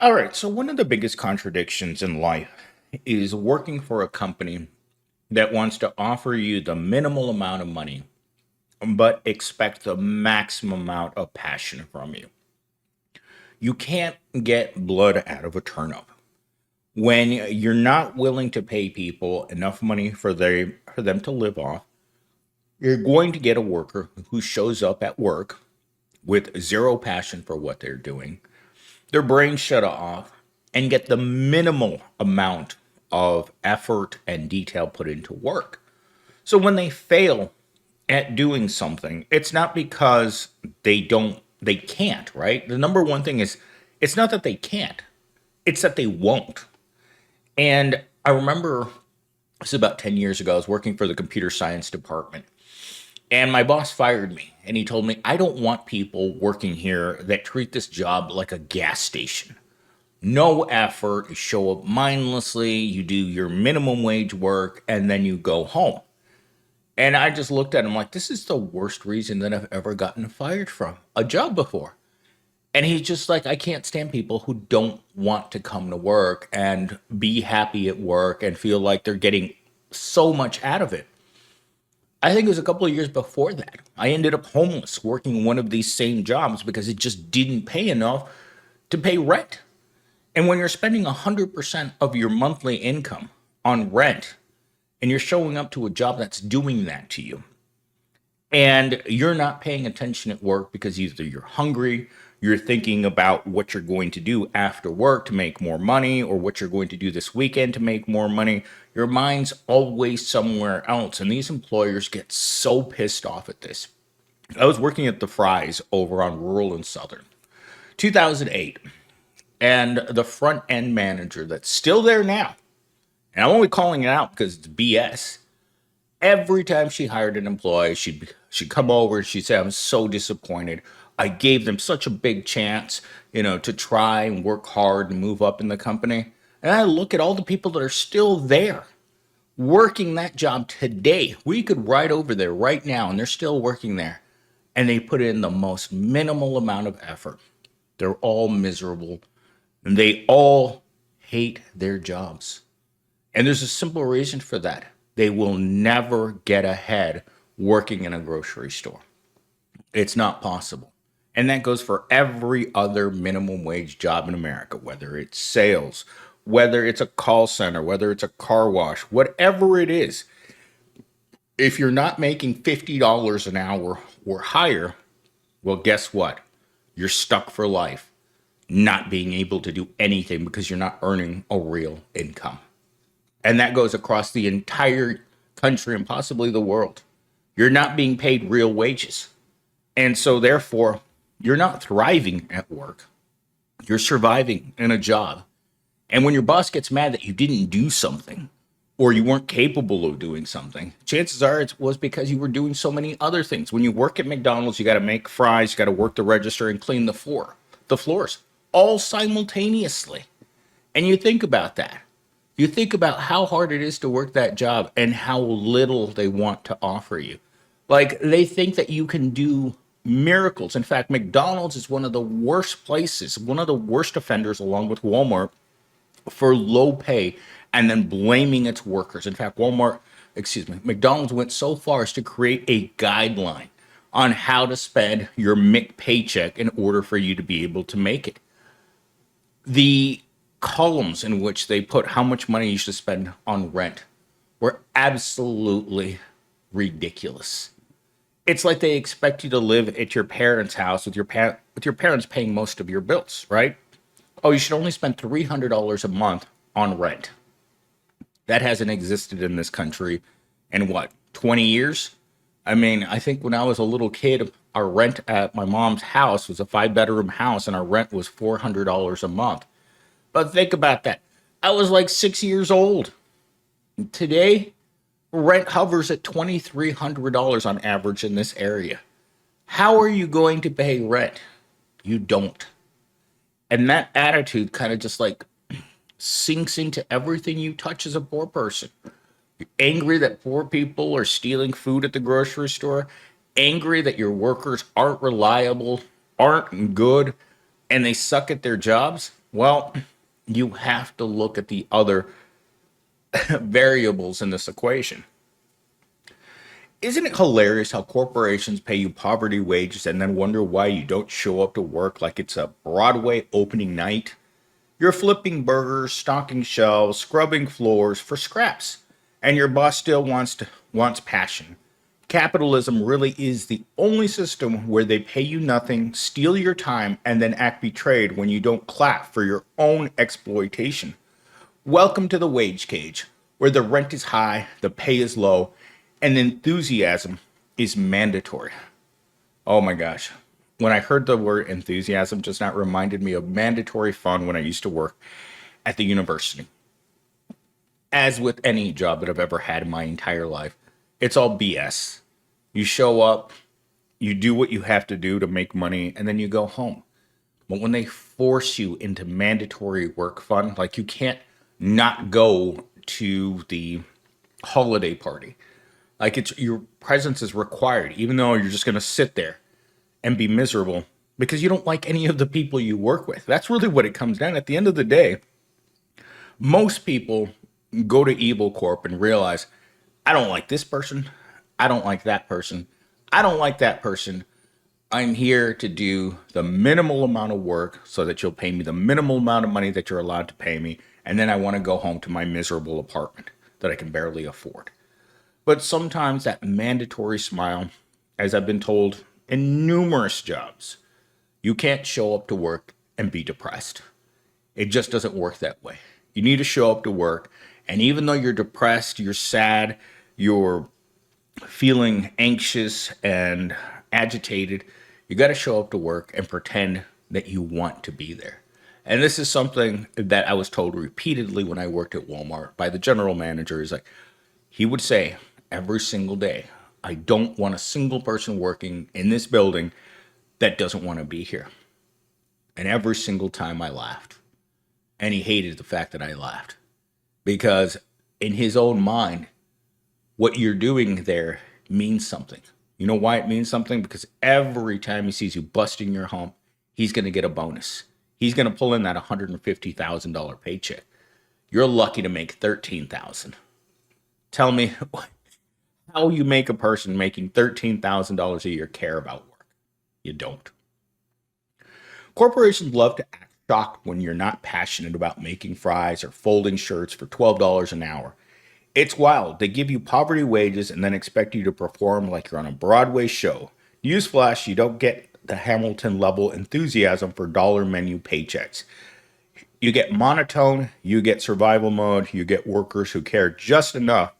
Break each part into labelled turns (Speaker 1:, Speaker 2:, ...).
Speaker 1: All right, so one of the biggest contradictions in life is working for a company that wants to offer you the minimal amount of money, but expect the maximum amount of passion from you. You can't get blood out of a turnip. When you're not willing to pay people enough money for them to live off, you're going to get a worker who shows up at work with zero passion for what they're doing, their brain shut off, and get the minimal amount of effort and detail put into work. So when they fail at doing something, it's not because they can't, right? The number one thing is it's not that they can't, it's that they won't. And I remember this is about 10 years ago, I was working for the computer science department. And my boss fired me and he told me, I don't want people working here that treat this job like a gas station. No effort, you show up mindlessly, you do your minimum wage work, and then you go home. And I just looked at him like, this is the worst reason that I've ever gotten fired from a job before. And he's just like, I can't stand people who don't want to come to work and be happy at work and feel like they're getting so much out of it. I think it was a couple of years before that. I ended up homeless working one of these same jobs because it just didn't pay enough to pay rent. And when you're spending 100% of your monthly income on rent and you're showing up to a job that's doing that to you, and you're not paying attention at work because either you're hungry, you're thinking about what you're going to do after work to make more money, or what you're going to do this weekend to make more money, your mind's always somewhere else. And these employers get so pissed off at this. I was working at the Fry's over on Rural and Southern, 2008. And the front end manager that's still there now, and I'm only calling it out because it's BS. Every time she hired an employee, she'd come over and she'd say, I'm so disappointed. I gave them such a big chance, to try and work hard and move up in the company. And I look at all the people that are still there working that job today. We could ride over there right now and they're still working there. And they put in the most minimal amount of effort. They're all miserable and they all hate their jobs. And there's a simple reason for that. They will never get ahead working in a grocery store. It's not possible. And that goes for every other minimum wage job in America, whether it's sales, whether it's a call center, whether it's a car wash, whatever it is. If you're not making $50 an hour or higher, well, guess what? You're stuck for life, not being able to do anything because you're not earning a real income. And that goes across the entire country and possibly the world. You're not being paid real wages. And so, therefore, you're not thriving at work. You're surviving in a job. And when your boss gets mad that you didn't do something or you weren't capable of doing something, chances are it was because you were doing so many other things. When you work at McDonald's, you got to make fries, you got to work the register and clean the floors, all simultaneously. And you think about that. You think about how hard it is to work that job and how little they want to offer you. Like they think that you can do miracles. In fact, McDonald's is one of the worst places, one of the worst offenders, along with Walmart, for low pay and then blaming its workers. In fact, McDonald's went so far as to create a guideline on how to spend your paycheck in order for you to be able to make it. The columns in which they put how much money you should spend on rent were absolutely ridiculous. It's like they expect you to live at your parents' house with your parents paying most of your bills, right? Oh, you should only spend $300 a month on rent. That hasn't existed in this country in what, 20 years? I mean, I think when I was a little kid, our rent at my mom's house was a 5-bedroom house and our rent was $400 a month. But think about that. I was like 6 years old. Today, rent hovers at $2,300 on average in this area. How are you going to pay rent? You don't. And that attitude kind of just like sinks into everything you touch as a poor person. You're angry that poor people are stealing food at the grocery store, angry that your workers aren't reliable, aren't good, and they suck at their jobs. Well, you have to look at the other variables in this equation. Isn't it hilarious how corporations pay you poverty wages and then wonder why you don't show up to work like it's a Broadway opening night? You're flipping burgers, stocking shelves, scrubbing floors for scraps, and your boss still wants passion. Capitalism really is the only system where they pay you nothing, steal your time, and then act betrayed when you don't clap for your own exploitation. Welcome to the wage cage, where the rent is high, the pay is low, and enthusiasm is mandatory. Oh my gosh. When I heard the word enthusiasm just now, it reminded me of mandatory fun when I used to work at the university. As with any job that I've ever had in my entire life, it's all BS. You show up, you do what you have to do to make money, and then you go home. But when they force you into mandatory work fun, like you can't not go to the holiday party. Like it's your presence is required, even though you're just gonna sit there and be miserable because you don't like any of the people you work with. That's really what it comes down. At the end of the day, most people go to Evil Corp and realize, I don't like this person. I don't like that person. I don't like that person. I'm here to do the minimal amount of work so that you'll pay me the minimal amount of money that you're allowed to pay me. And then I want to go home to my miserable apartment that I can barely afford. But sometimes that mandatory smile, as I've been told in numerous jobs, you can't show up to work and be depressed. It just doesn't work that way. You need to show up to work, and even though you're depressed, you're sad, you're feeling anxious and agitated, you got to show up to work and pretend that you want to be there. And this is something that I was told repeatedly when I worked at Walmart by the general manager. Is like, he would say every single day, I don't want a single person working in this building that doesn't want to be here. And every single time I laughed. And he hated the fact that I laughed. Because in his own mind, what you're doing there means something. You know why it means something? Because every time he sees you busting your hump, he's going to get a bonus. He's going to pull in that $150,000 paycheck. You're lucky to make $13,000. Tell me how you make a person making $13,000 a year care about work. You don't. Corporations love to act shocked when you're not passionate about making fries or folding shirts for $12 an hour. It's wild. They give you poverty wages and then expect you to perform like you're on a Broadway show. Newsflash, you don't get the Hamilton level enthusiasm for dollar menu paychecks. You get monotone, you get survival mode, you get workers who care just enough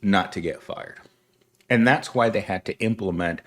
Speaker 1: not to get fired. And that's why they had to implement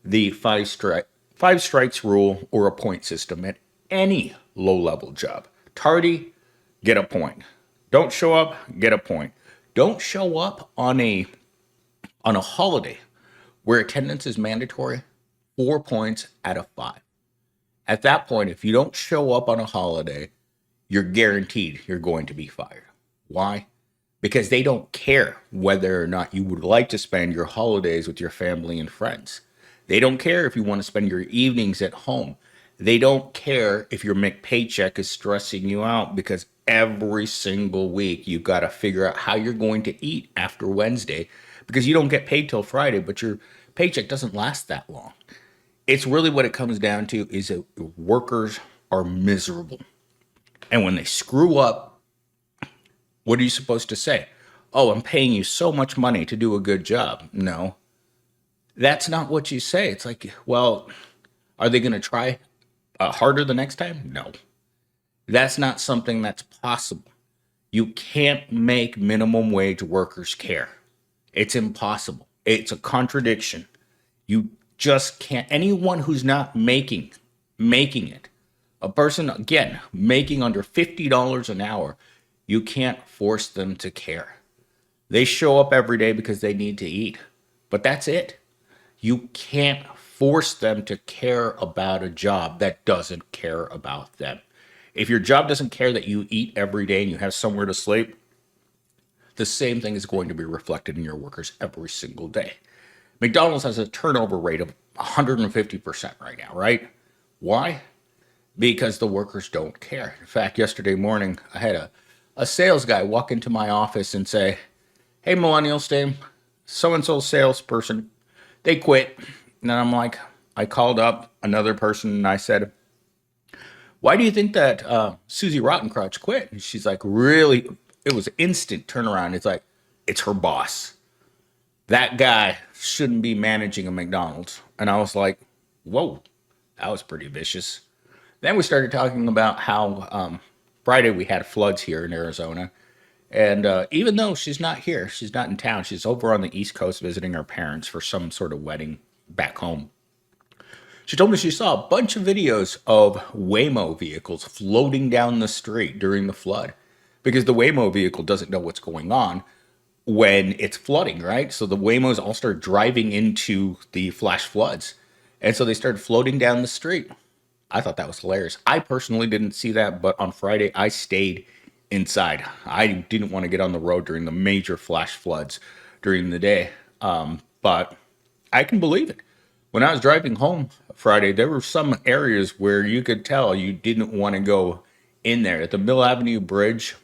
Speaker 1: the five strikes rule or a point system at any low level job. Tardy, get a point. Don't show up, get a point. Don't show up on a holiday where attendance is mandatory, 4 points out of 5. At that point, if you don't show up on a holiday, you're guaranteed you're going to be fired. Why? Because they don't care whether or not you would like to spend your holidays with your family and friends. They don't care if you want to spend your evenings at home. They don't care if your paycheck is stressing you out because every single week you've got to figure out how you're going to eat after Wednesday because you don't get paid till Friday, but your paycheck doesn't last that long. It's really what it comes down to is that workers are miserable. And when they screw up, what are you supposed to say? Oh, I'm paying you so much money to do a good job. No, that's not what you say. It's like, well, are they going to try harder the next time? No, that's not something that's possible. You can't make minimum wage workers care. It's impossible. It's a contradiction. You just can't. Anyone who's not making it, a person, again, making under $50 an hour, you can't force them to care. They show up every day because they need to eat, but that's it. You can't force them to care about a job that doesn't care about them. If your job doesn't care that you eat every day and you have somewhere to sleep, the same thing is going to be reflected in your workers every single day. McDonald's has a turnover rate of 150% right now, right? Why? because the workers don't care. In fact, yesterday morning, I had a sales guy walk into my office and say, "Hey, MillennialSteam, so and so salesperson, they quit." And I'm like, I called up another person and I said, "Why do you think that Susie Rottencrotch quit?" And she's like, "Really?" It was instant turnaround. It's like, it's her boss. That guy shouldn't be managing a McDonald's. And I was like, whoa, that was pretty vicious. Then we started talking about how Friday we had floods here in Arizona. And even though she's not here, she's not in town, she's over on the East Coast visiting her parents for some sort of wedding back home. She told me she saw a bunch of videos of Waymo vehicles floating down the street during the flood because the Waymo vehicle doesn't know what's going on when it's flooding, right? So the Waymos all start driving into the flash floods. And so they started floating down the street. I thought that was hilarious. I personally didn't see that, but on Friday I stayed inside. I didn't want to get on the road during the major flash floods during the day. But I can believe it. When I was driving home Friday, there were some areas where you could tell you didn't want to go in there. At the Mill Avenue Bridge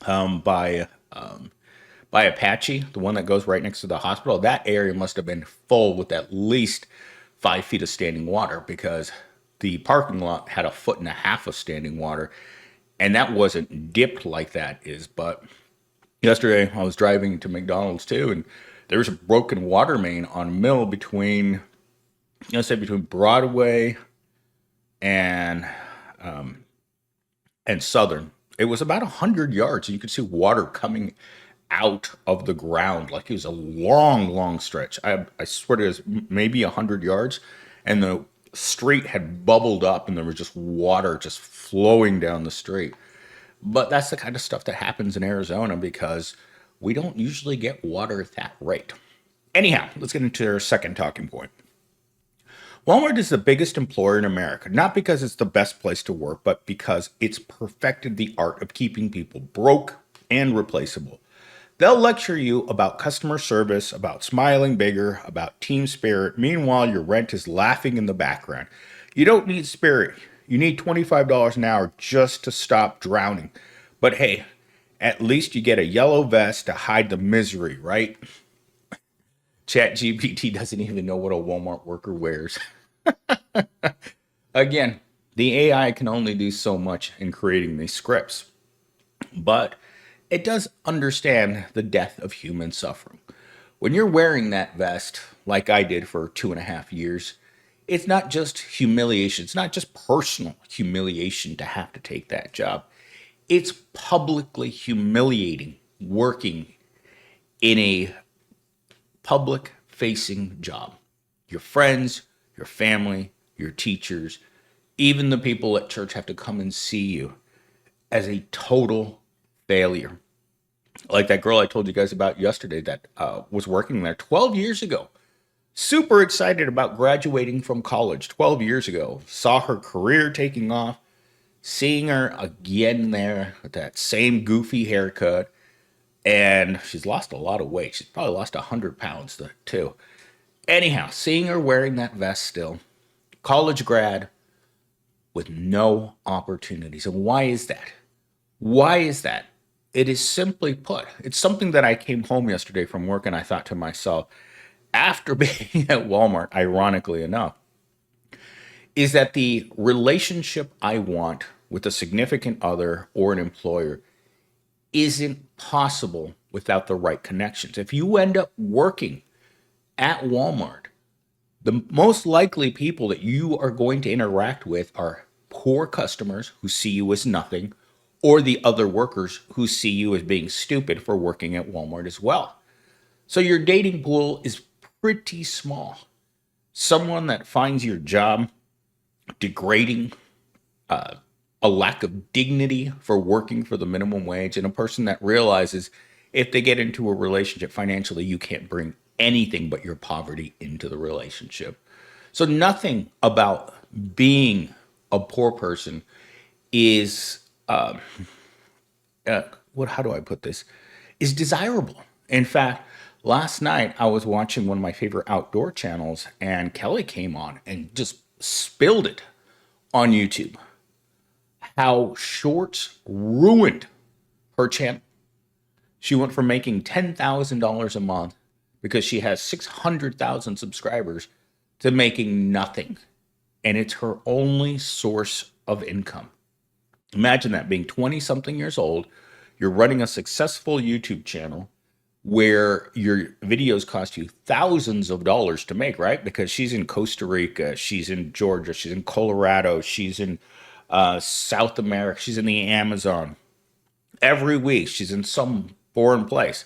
Speaker 1: by Apache, the one that goes right next to the hospital, that area must have been full with at least 5 feet of standing water because the parking lot had a foot and a half of standing water, and that wasn't dipped like that is. But yesterday I was driving to McDonald's too, and there was a broken water main on Mill between, let's say, between Broadway and Southern. It was about 100 yards, and you could see water coming out of the ground like it was a long, long stretch. I swear it was maybe 100 yards, and the street had bubbled up, and there was just water just flowing down the street. But that's the kind of stuff that happens in Arizona because we don't usually get water at that rate. Anyhow, let's get into our second talking point. Walmart is the biggest employer in America, not because it's the best place to work, but because it's perfected the art of keeping people broke and replaceable. They'll lecture you about customer service, about smiling bigger, about team spirit. Meanwhile, your rent is laughing in the background. You don't need spirit. You need $25 an hour just to stop drowning. But hey, at least you get a yellow vest to hide the misery, right? ChatGPT doesn't even know what a Walmart worker wears. Again, the AI can only do so much in creating these scripts, but it does understand the depth of human suffering. When you're wearing that vest, like I did for 2.5 years, it's not just humiliation. It's not just personal humiliation to have to take that job. It's publicly humiliating working in a public facing job. Your friends, your family, your teachers, even the people at church have to come and see you as a total failure. Like that girl I told you guys about yesterday that was working there 12 years ago. Super excited about graduating from college 12 years ago. Saw her career taking off. Seeing her again there with that same goofy haircut. And she's lost a lot of weight. She's probably lost 100 pounds too. Anyhow, seeing her wearing that vest still. College grad with no opportunities. And why is that? Why is that? It is simply put, it's something that I came home yesterday from work and I thought to myself, after being at Walmart, ironically enough, is that the relationship I want with a significant other or an employer isn't possible without the right connections. If you end up working at Walmart, the most likely people that you are going to interact with are poor customers who see you as nothing, or the other workers who see you as being stupid for working at Walmart as well. So your dating pool is pretty small. Someone that finds your job degrading, a lack of dignity for working for the minimum wage, and a person that realizes if they get into a relationship financially, you can't bring anything but your poverty into the relationship. So nothing about being a poor person is how do I put this? Is desirable. In fact, last night I was watching one of my favorite outdoor channels, and Kelly came on and just spilled it on YouTube. how shorts ruined her channel. She went from making $10,000 a month because she has 600,000 subscribers to making nothing. And it's her only source of income. Imagine that, being 20 something years old, you're running a successful YouTube channel where your videos cost you thousands of dollars to make, right? Because she's in Costa Rica, she's in Georgia, she's in Colorado, she's in South America, she's in the Amazon. Every week she's in some foreign place,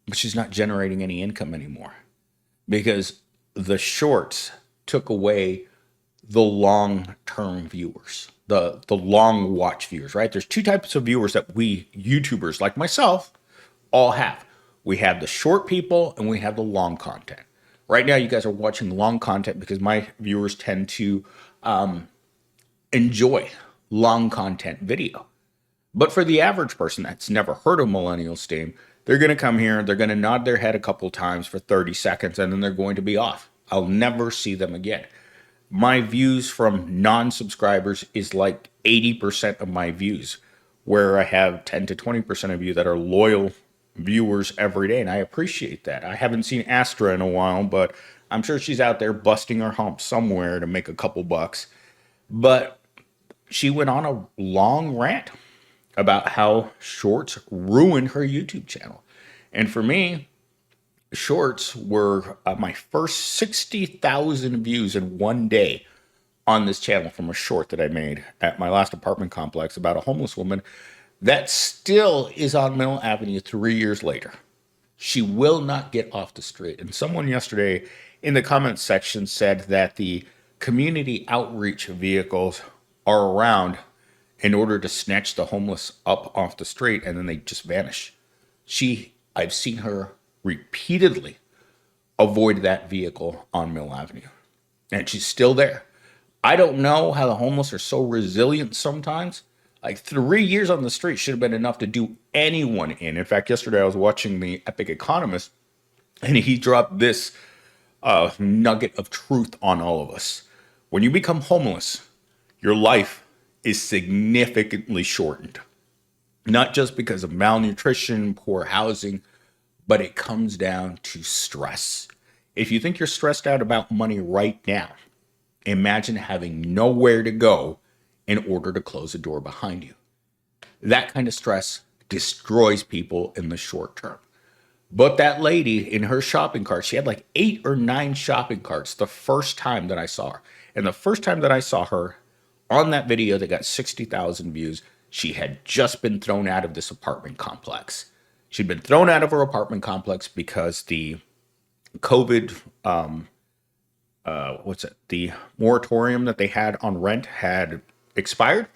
Speaker 1: but she's not generating any income anymore because the shorts took away the long-term viewers, the long watch viewers, right? There's two types of viewers that we YouTubers like myself all have. We have the short people and we have the long content. Right now, you guys are watching long content because my viewers tend to enjoy long content video. But for the average person that's never heard of MillennialSteam, they're going to come here, they're going to nod their head a couple times for 30 seconds, and then they're going to be off. I'll never see them again. My views from non-subscribers is like 80% of my views, where I have 10 to 20% of you that are loyal viewers every day, and I appreciate that. I haven't seen Astra in a while, but I'm sure she's out there busting her hump somewhere to make a couple bucks. But she went on a long rant about how shorts ruined her YouTube channel. And for me, shorts were my first 60,000 views in one day on this channel from a short that I made at my last apartment complex about a homeless woman that still is on Middle Avenue 3 years later. She will not get off the street. And someone yesterday in the comments section said that the community outreach vehicles are around in order to snatch the homeless up off the street, and then they just vanish. I've seen her repeatedly avoid that vehicle on Mill Avenue, and she's still there. I don't know how the homeless are so resilient sometimes. Like 3 years on the street should have been enough to do anyone in. In fact, yesterday I was watching the Epic Economist, and he dropped this nugget of truth on all of us. When you become homeless, your life is significantly shortened. Not just because of malnutrition, poor housing, but it comes down to stress. If you think you're stressed out about money right now, imagine having nowhere to go in order to close a door behind you. That kind of stress destroys people in the short term. But that lady in her shopping cart, she had like 8 or 9 shopping carts the first time that I saw her. And the first time that I saw her on that video that got 60,000 views, she had just been thrown out of this apartment complex. She'd been thrown out of her apartment complex because the COVID, the moratorium that they had on rent had expired,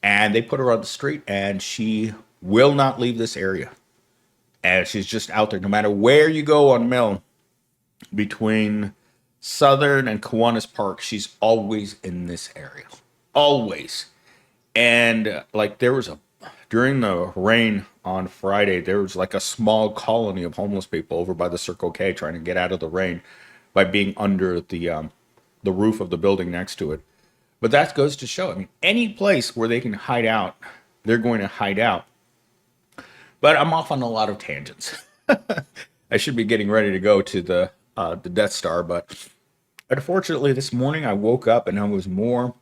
Speaker 1: and they put her on the street, and she will not leave this area. And she's just out there. No matter where you go on Mill, between Southern and Kiwanis Park, she's always in this area. Always. And like during the rain on Friday, there was like a small colony of homeless people over by the Circle K trying to get out of the rain by being under the roof of the building next to it. But that goes to show, I mean, any place where they can hide out, they're going to hide out. But I'm off on a lot of tangents. I should be getting ready to go to the Death Star, but unfortunately this morning I woke up and I was more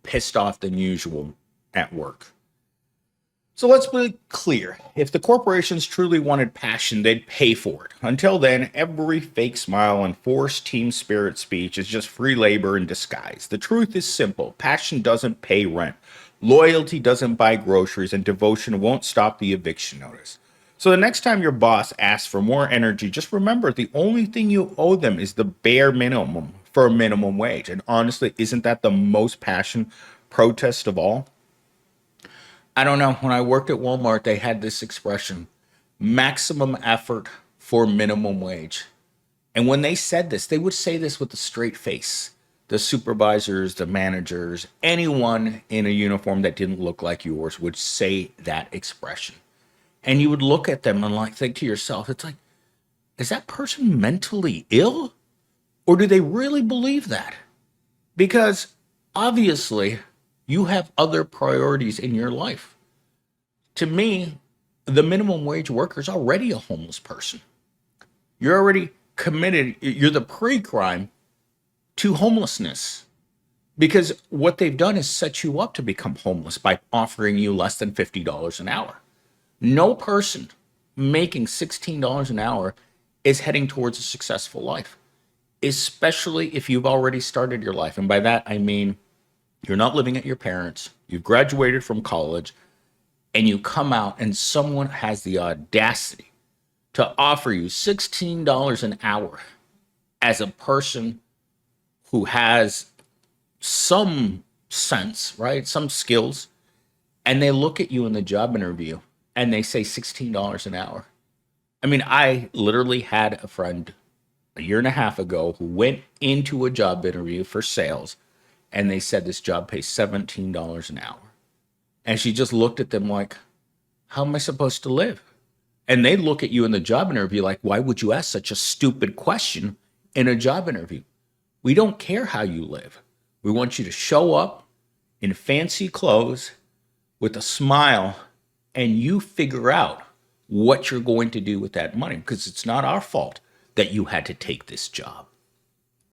Speaker 1: pissed off than usual at work. So let's be clear. If the corporations truly wanted passion, they'd pay for it. Until then, every fake smile and forced team spirit speech is just free labor in disguise. The truth is simple. Passion doesn't pay rent. Loyalty doesn't buy groceries, and devotion won't stop the eviction notice. So the next time your boss asks for more energy, just remember the only thing you owe them is the bare minimum for a minimum wage. And honestly, isn't that the most passion protest of all? I don't know. When I worked at Walmart, they had this expression, maximum effort for minimum wage. And when they said this, they would say this with a straight face. The supervisors, the managers, anyone in a uniform that didn't look like yours would say that expression. And you would look at them and like think to yourself, it's like, is that person mentally ill? Or do they really believe that? Because obviously You have other priorities in your life. To me, the minimum wage worker is already a homeless person. You're already committed, you're the pre crime to homelessness because what they've done is set you up to become homeless by offering you less than $50 an hour. No person making $16 an hour is heading towards a successful life, especially if you've already started your life. And by that, I mean you're not living at your parents, you've graduated from college, and you come out and someone has the audacity to offer you $16 an hour as a person who has some sense, right? Some skills. And they look at you in the job interview and they say $16 an hour. I mean, I literally had a friend a year and a half ago who went into a job interview for sales and they said this job pays $17 an hour. And she just looked at them like, how am I supposed to live? And they look at you in the job interview like, why would you ask such a stupid question in a job interview? We don't care how you live. We want you to show up in fancy clothes with a smile and you figure out what you're going to do with that money because it's not our fault that you had to take this job.